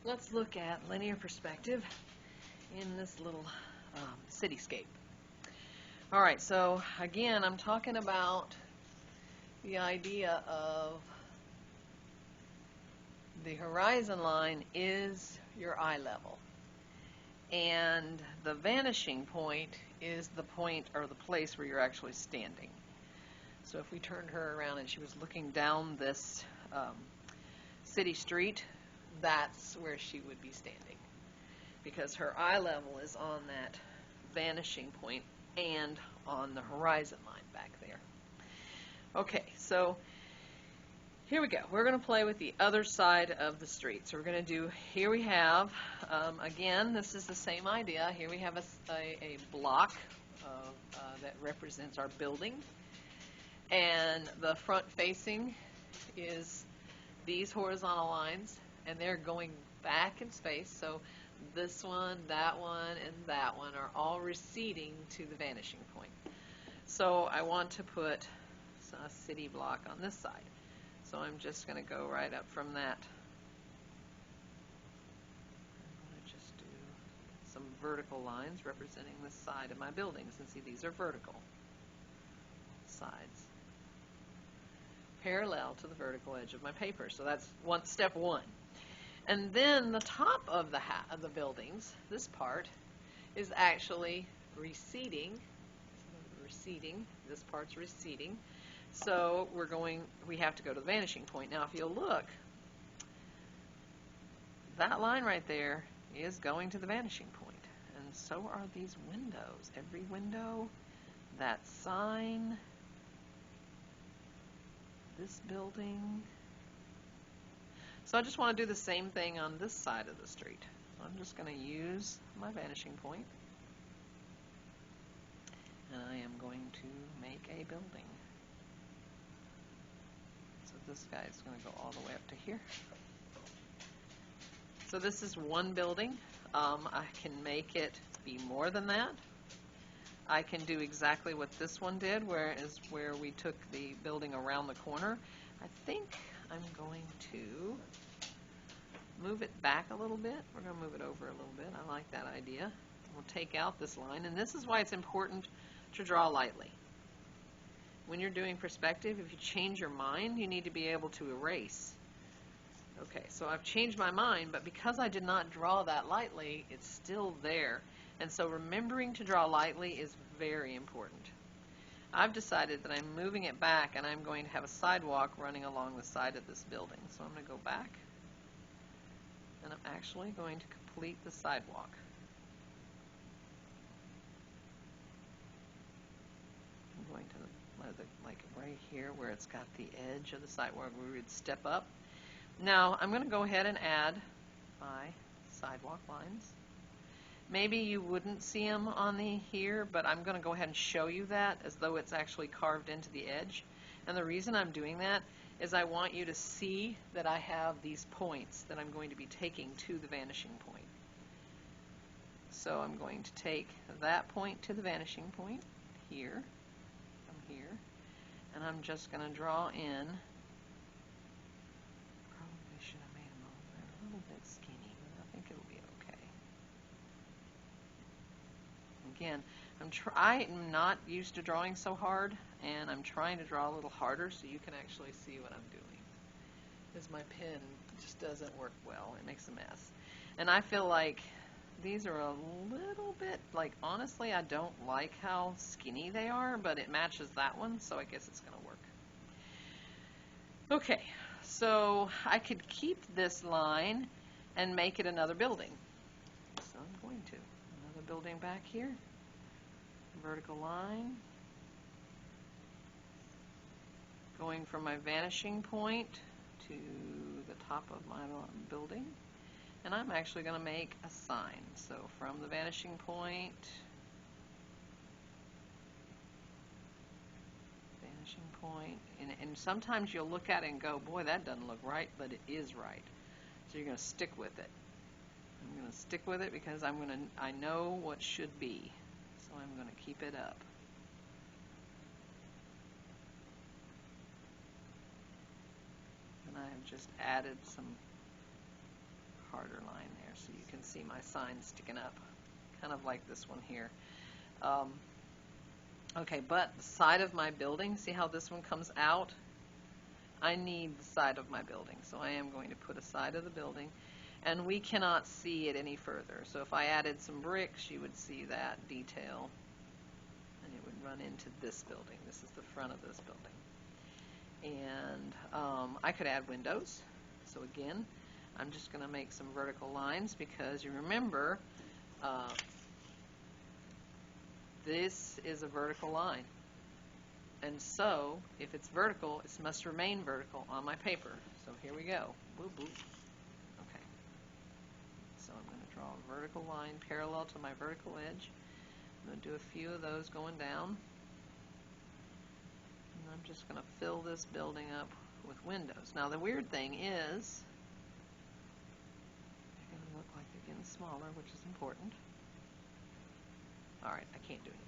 Let's look at linear perspective in this little cityscape. All right, so again, I'm talking about the idea of the horizon line is your eye level, and the vanishing point is the point or the place where you're actually standing. So if we turned her around and she was looking down this city street, that's where she would be standing, because her eye level is on that vanishing point and on the horizon line back there. Okay, so here we go. We're going to play with the other side of the street. So we're going to do, here we have, again, this is the same idea. Here we have a block that represents our building, and the front facing is these horizontal lines, and they're going back in space. So this one, and that one are all receding to the vanishing point. So I want to put a city block on this side. So I'm just going to go right up from that. I'm going to just do some vertical lines representing the side of my buildings. And see, these are vertical sides, parallel to the vertical edge of my paper. So that's step one. And then the top of the buildings, this part, is actually receding. This part's receding. So we have to go to the vanishing point. Now if you'll look, that line right there is going to the vanishing point. And so are these windows. Every window, that sign, this building. So I just want to do the same thing on this side of the street. So I'm just going to use my vanishing point, and I am going to make a building. So this guy is going to go all the way up to here. So this is one building. I can make it be more than that. I can do exactly what this one did, where we took the building around the corner. I think I'm going to move it back a little bit. We're going to move it over a little bit. I like that idea. We'll take out this line, and this is why it's important to draw lightly. When you're doing perspective, if you change your mind, you need to be able to erase. Okay, so I've changed my mind, but because I did not draw that lightly, it's still there. And so remembering to draw lightly is very important. I've decided that I'm moving it back, and I'm going to have a sidewalk running along the side of this building. So I'm going to go back, and I'm actually going to complete the sidewalk. I'm going to like right here where it's got the edge of the sidewalk where we would step up. Now I'm going to go ahead and add my sidewalk lines. Maybe you wouldn't see them on here, but I'm going to go ahead and show you that as though it's actually carved into the edge. And the reason I'm doing that is I want you to see that I have these points that I'm going to be taking to the vanishing point. So I'm going to take that point to the vanishing point here, from here, and I'm just going to draw in. Probably should have made them a little bit skinny, but I think it'll be okay. Again, I'm not used to drawing so hard, and I'm trying to draw a little harder so you can actually see what I'm doing. Because my pen just doesn't work well. It makes a mess. And I feel like these are a little bit, like, honestly, I don't like how skinny they are, but it matches that one, so I guess it's going to work. Okay, so I could keep this line and make it another building. So I'm going to. Another building back here. Vertical line. Going from my vanishing point to the top of my building. And I'm actually going to make a sign. So from the vanishing point, and sometimes you'll look at it and go, boy, that doesn't look right, but it is right. So you're going to stick with it. I'm going to stick with it because I know what should be. So I'm going to keep it up. And I have just added some harder line there so you can see my sign sticking up, kind of like this one here. Okay, but the side of my building, see how this one comes out? I need the side of my building, so I am going to put a side of the building, and we cannot see it any further. So if I added some bricks, you would see that detail, and it would run into this building. This is the front of this building. And I could add windows. So again, I'm just going to make some vertical lines because you remember this is a vertical line. And so, if it's vertical, it must remain vertical on my paper. So here we go. Boop, boop. Okay. So I'm going to draw a vertical line parallel to my vertical edge. I'm going to do a few of those going down. And I'm just going to fill this building up with windows. Now the weird thing is, they're going to look like they're getting smaller, which is important. Alright, I can't do anymore.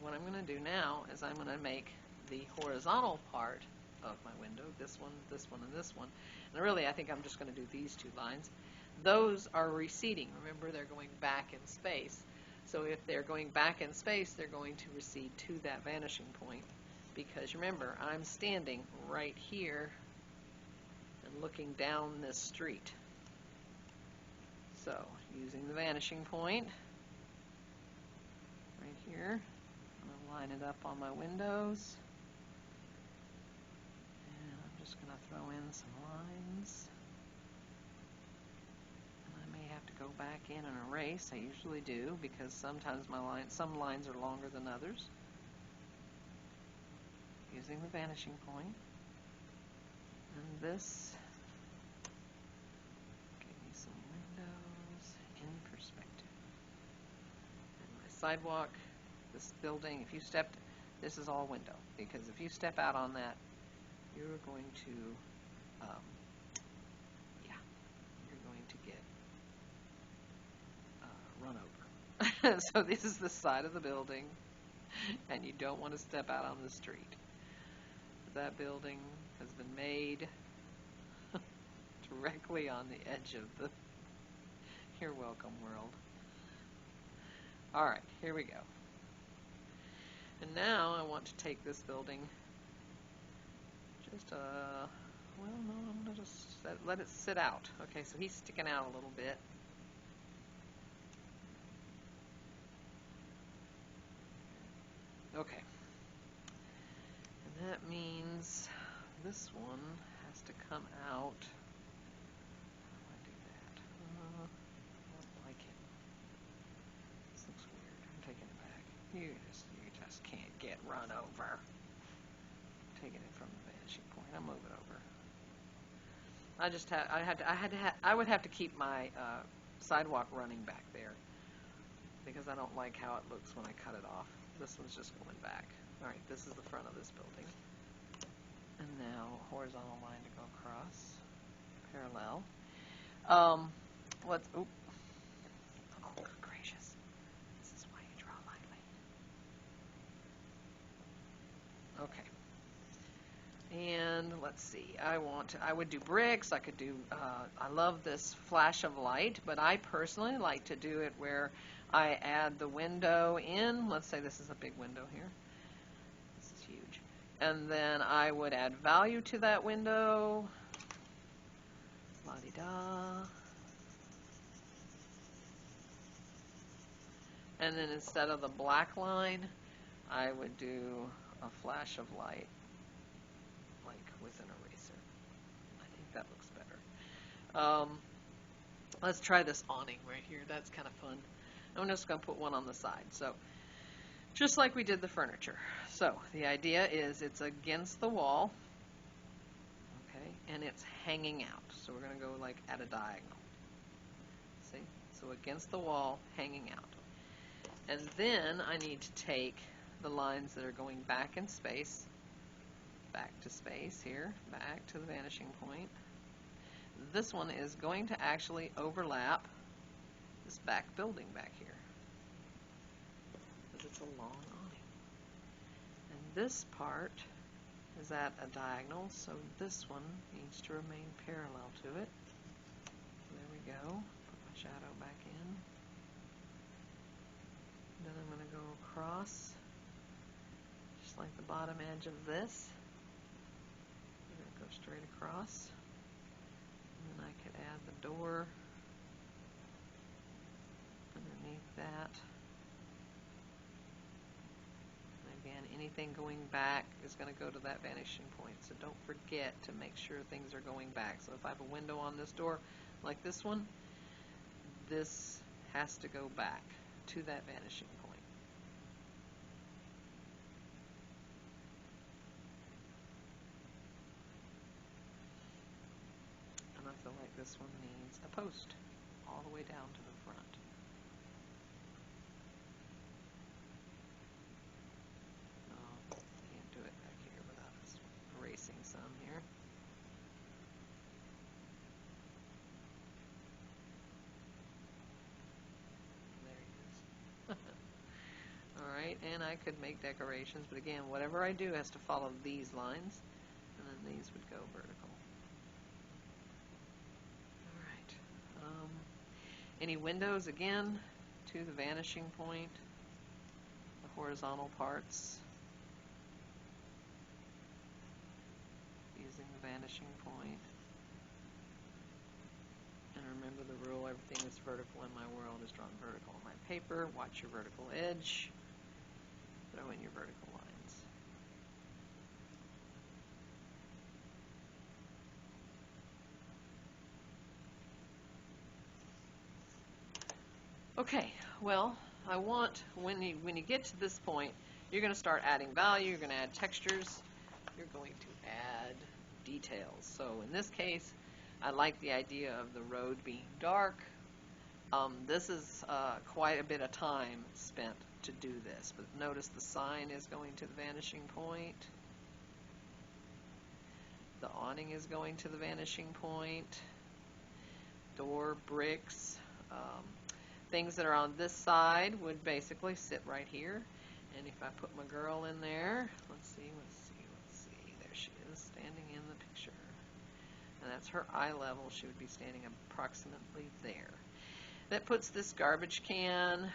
What I'm going to do now is I'm going to make the horizontal part of my window, this one, and this one. And really, I think I'm just going to do these two lines. Those are receding. Remember, they're going back in space. So if they're going back in space, they're going to recede to that vanishing point. Because remember, I'm standing right here and looking down this street. So, using the vanishing point, right here, I'm going to line it up on my windows. And I'm just going to throw in some lines. And I may have to go back in and erase. I usually do because sometimes some lines are longer than others. Using the vanishing point. And this, give me some windows in perspective. And my sidewalk, this building, if you stepped, this is all window, because if you step out on that, you're going to, you're going to get run over. So this is the side of the building, and you don't want to step out on the street. That building has been made directly on the edge of the You're welcome, world. Alright, here we go. And now I want to take this building just well, no, I'm going to just let it sit out. Okay, so he's sticking out a little bit. Okay. And that means this one has to come out. How do I do that? I don't like it. This looks weird. I'm taking it back. You just can't get run over. Taking it from the vanishing point. I'll move it over. I would have to keep my sidewalk running back there because I don't like how it looks when I cut it off. This one's just going back. Alright, this is the front of this building. And now horizontal line to go across. Parallel. Oh, good gracious. This is why you draw lightly. Okay. And let's see, I would do bricks, I could do, I love this flash of light, but I personally like to do it where I add the window in. Let's say this is a big window here. This is huge. And then I would add value to that window. La-di-da. And then instead of the black line, I would do a flash of light, like with an eraser. I think that looks better. Let's try this awning right here. That's kind of fun. I'm just going to put one on the side. So, just like we did the furniture. So, the idea is it's against the wall, okay, and it's hanging out. So we're going to go like at a diagonal. See? So against the wall, hanging out. And then I need to take the lines that are going back in space, back to space here, back to the vanishing point. This one is going to actually overlap this back building back here, because it's a long awning. And this part is at a diagonal, so this one needs to remain parallel to it. There we go. Put my shadow back in. Then I'm going to go across, just like the bottom edge of this. I'm going to go straight across. And then I could add the door underneath that. And again, anything going back is going to go to that vanishing point. So don't forget to make sure things are going back. So if I have a window on this door, like this one, this has to go back to that vanishing point. And I feel like this one needs a post all the way down to the front. Can't do it back here without erasing some here. Alright, and I could make decorations, but again, whatever I do has to follow these lines, and then these would go vertical. Alright, any windows, again, to the vanishing point, the horizontal parts, using the vanishing point. And remember the rule, everything that's vertical in my world is drawn vertical on my paper. Watch your vertical edge. Throw in your vertical lines. Okay, well, I want, when you get to this point, you're going to start adding value, you're going to add textures, you're going to add details. So in this case, I like the idea of the road being dark. This is quite a bit of time spent to do this, but notice the sign is going to the vanishing point. The awning is going to the vanishing point. Door, bricks, things that are on this side would basically sit right here. And if I put my girl in there, let's see, there she is, standing in the picture. And that's her eye level. She would be standing approximately there. That puts this garbage can,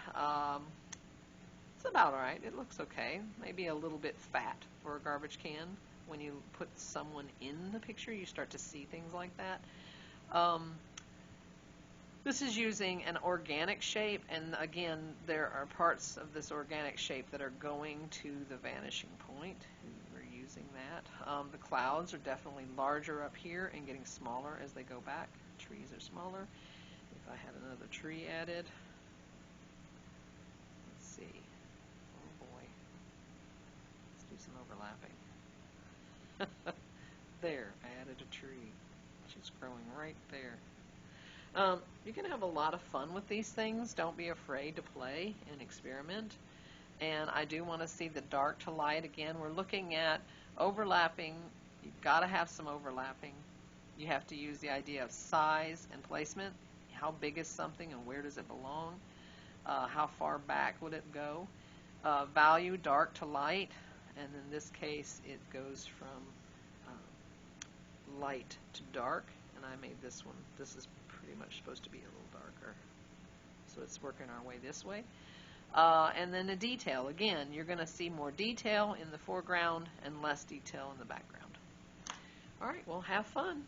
it's about alright, it looks okay. Maybe a little bit fat for a garbage can. When you put someone in the picture, you start to see things like that. This is using an organic shape, and again, there are parts of this organic shape that are going to the vanishing point. We're using that. The clouds are definitely larger up here and getting smaller as they go back. Trees are smaller. If I had another tree added, let's see. Oh boy. Let's do some overlapping. There, I added a tree. She's growing right there. You can have a lot of fun with these things. Don't be afraid to play and experiment. And I do want to see the dark to light again. We're looking at overlapping. You've got to have some overlapping. You have to use the idea of size and placement. How big is something and where does it belong? How far back would it go? Value, dark to light. And in this case, it goes from light to dark. And I made this one. This is pretty much supposed to be a little darker. So it's working our way this way. And then the detail. Again, you're going to see more detail in the foreground and less detail in the background. All right, well, have fun.